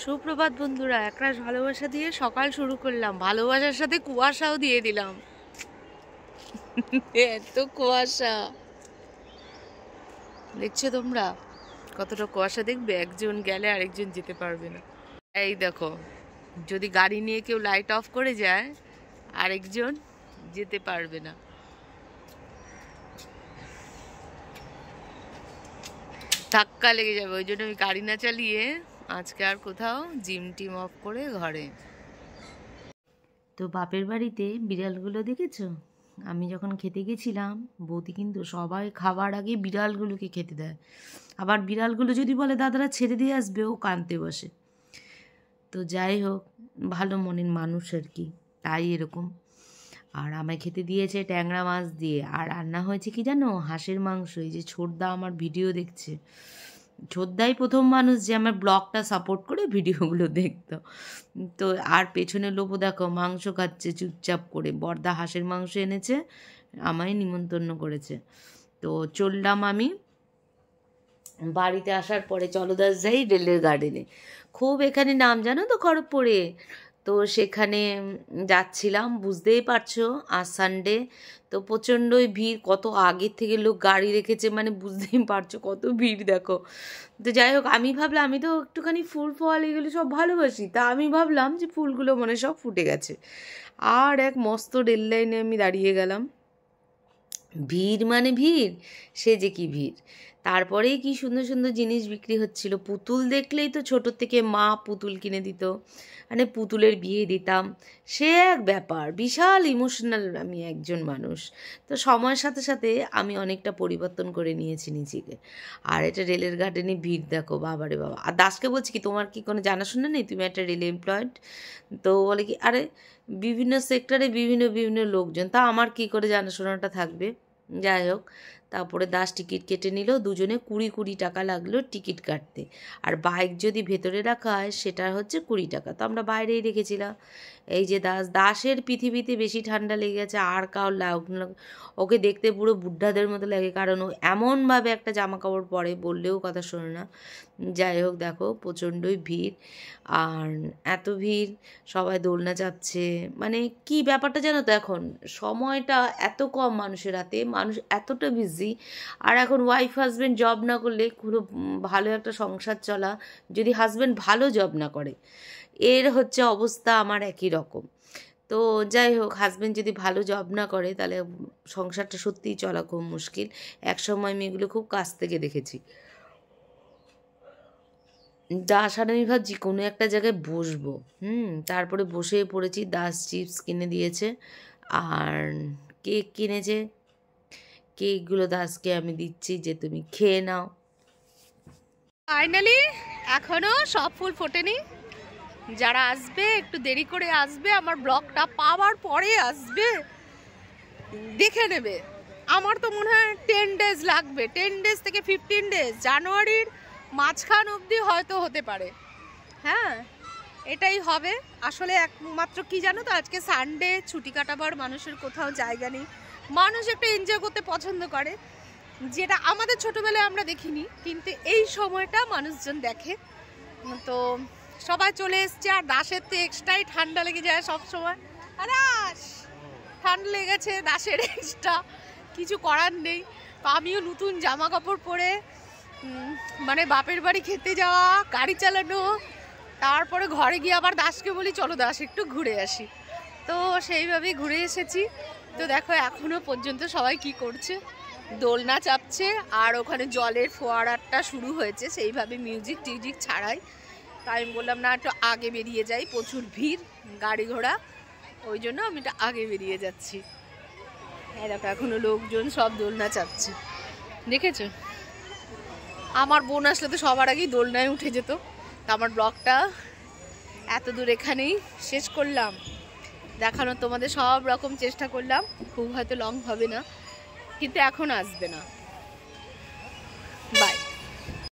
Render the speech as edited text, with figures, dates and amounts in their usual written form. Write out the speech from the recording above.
সুপ্রভাত বন্ধুরা, একরাশ ভালোবাসা দিয়ে সকাল শুরু করলাম, ভালোবাসার সাথে কুয়াশাও দিয়ে দিলাম। এত কুয়াশা দেখছো তোমরা? কতটা কুয়াশা দেখবে, একজন গেলে আরেকজন যেতে পারবে না। এই দেখো, যদি গাড়ি নিয়ে কেউ লাইট অফ করে যায় আরেকজন যেতে পারবে না। ধাক্কা লেগে যাবে, ওই জন্য আমি গাড়ি না চালিয়ে আজকে আর কোথাও জিম টিম অফ করে ঘরে। তো বাপের বাড়িতে বিড়ালগুলো দেখেছো? আমি যখন খেতে গেছিলাম, বৌদি কিন্তু সবাই খাবার আগে বিড়ালগুলোকে খেতে দেয়। আবার বিড়ালগুলো যদি বলে দাদারা ছেড়ে দিয়ে আসবে, ও কাঁদতে বসে। তো যাই হোক, ভালো মনের মানুষ আর কি, তাই এরকম। আর আমায় খেতে দিয়েছে ট্যাংরা মাছ দিয়ে, আর রান্না হয়েছে কি জানো, হাঁসের মাংস। এই যে ছোটদা আমার ভিডিও দেখছে, ছোটদাই প্রথম মানুষ যে আমার ব্লগটা সাপোর্ট করে ভিডিওগুলো দেখতো। তো আর পেছনে লোবো দেখো, মাংস খাচ্ছে চুপচাপ করে। বড়দা হাঁসের মাংস এনেছে, আমায় নিমন্ত্রণ করেছে। তো চললাম আমি বাড়িতে। আসার পরে চলদাস যাই রেলের গার্ডেনে। খুব এখানে নাম জানো তো খড়গপুরে। তো সেখানে যাচ্ছিলাম, বুঝতেই পারছো আজ সানডে, তো প্রচণ্ডই ভিড়। কত আগের থেকে লোক গাড়ি রেখেছে, মানে বুঝতেই পারছো কত ভিড় দেখো। তো যাই হোক, আমি ভাবলাম, আমি তো একটুখানি ফুল ফল এগুলো সব ভালোবাসি, তা আমি ভাবলাম যে ফুলগুলো মনে সব ফুটে গেছে। আর এক মস্ত রেল লাইনে আমি দাঁড়িয়ে গেলাম। ভিড় মানে ভিড়, সে যে কি ভিড়। তারপরেই কি সুন্দর সুন্দর জিনিস বিক্রি হচ্ছিল। পুতুল দেখলেই তো ছোটোর থেকে মা পুতুল কিনে দিত, মানে পুতুলের বিয়ে দিতাম। সে এক ব্যাপার, বিশাল ইমোশনাল আমি একজন মানুষ। তো সময়ের সাথে সাথে আমি অনেকটা পরিবর্তন করে নিয়েছি নিজেকে। আর এটা রেলের গার্ডেনে ভিড় দেখো, বাবারে বাবা। আর দাসকে বলছি কি, তোমার কি কোনো জানাশোনা নেই, তুমি একটা রেল এমপ্লয়েড? তো বলে কি, আরে বিভিন্ন সেক্টরে বিভিন্ন বিভিন্ন লোকজন, তা আমার কি করে জানাশোনাটা থাকবে। যাই হোক, তারপরে দাস টিকিট কেটে নিল, দুজনে 20 টাকা লাগলো টিকিট কাটতে। আর বাইক যদি ভেতরে রাখা হয় সেটা হচ্ছে 20 টাকা। তো আমরা বাইরেই রেখেছিলাম। এই যে দাসের পৃথিবীতে বেশি ঠান্ডা লেগে গেছে, আর কাউ ওকে দেখতে পুরো বুড্ঢাদের মতো লাগে, কারণ ও এমনভাবে একটা জামা কাপড় পরে, বললেও কথা শোনে না। যাই হোক, দেখো প্রচণ্ডই ভিড়। আর এত ভিড়, সবাই দোলনা চাপছে, মানে কি ব্যাপারটা জানো তো, এখন সময়টা এত কম মানুষের হাতে, মানুষ এতটা বিজি। আর এখন ওয়াইফ হাজব্যান্ড জব না করলে কোনো ভালো একটা সংসার চলা, যদি হাজব্যান্ড ভালো জব না করে, এর হচ্ছে অবস্থা আমার একই রকম। তো যাই হোক, হাজব্যান্ড যদি ভালো জব না করে তাহলে সংসারটা সত্যিই চলা খুব মুশকিল। একসময় আমি এগুলো খুব কাছ থেকে দেখেছি। দাস আর আমি ভাবছি কোনো একটা জায়গায় বসবো। তারপরে বসে পড়েছি। দাস চিপস কিনে দিয়েছে আর কেক কিনেছে। কেকগুলো দাসকে আমি দিচ্ছি যে তুমি খেয়ে নাও। ফাইনালি এখনো সব ফুল ফোটেনি। যারা আসবে একটু দেরি করে আসবে, আমার ব্লগটা পাওয়ার পরে আসবে, দেখে নেবে। আমার তো মনে হয় 10 ডেজ লাগবে, 10 ডেজ থেকে 15 ডেজ, জানুয়ারির মাঝখান অবধি হয়তো হতে পারে। হ্যাঁ, এটাই হবে। আসলে একমাত্র কি জানো তো, আজকে সানডে, ছুটি কাটাবার মানুষের কোথাও জায়গা নেই। মানুষ একটু এনজয় করতে পছন্দ করে, যেটা আমাদের ছোটবেলায় আমরা দেখিনি, কিন্তু এই সময়টা মানুষজন দেখে। তো সবাই চলে এসছে। আর দাসের তো এক্সট্রাই ঠান্ডা লেগে যায় সব সময়। আর ঠান্ডা লেগেছে দাসের এক্সট্রা, কিছু করার নেই। তো আমিও নতুন জামা কাপড় পরে, মানে বাপের বাড়ি খেতে যাওয়া, গাড়ি চালানো, তারপরে ঘরে গিয়ে আবার দাসকে বলি চলো দাস একটু ঘুরে আসি। তো সেইভাবেই ঘুরে এসেছি। তো দেখো এখনো পর্যন্ত সবাই কি করছে, দোলনা চাপছে। আর ওখানে জলের ফোয়ারাটা শুরু হয়েছে, সেইভাবে মিউজিক টিউজিক ছাড়াই। তাই আমি বললাম না, একটু আগে বেরিয়ে যাই, প্রচুর ভিড় গাড়ি ঘোড়া, ওই জন্য আমি একটু আগে বেরিয়ে যাচ্ছি। দেখো এখনো লোকজন সব দোলনা চাপছে, দেখেছো? আমার বোন আসলে তো সবার আগেই দোলনায় উঠে যেত। তা আমার ব্লগটা এত দূর এখানেই শেষ করলাম। দেখানো তোমাদের সব রকম চেষ্টা করলাম, খুব হয়তো লং হবে না, কিন্তু এখন আসবে না।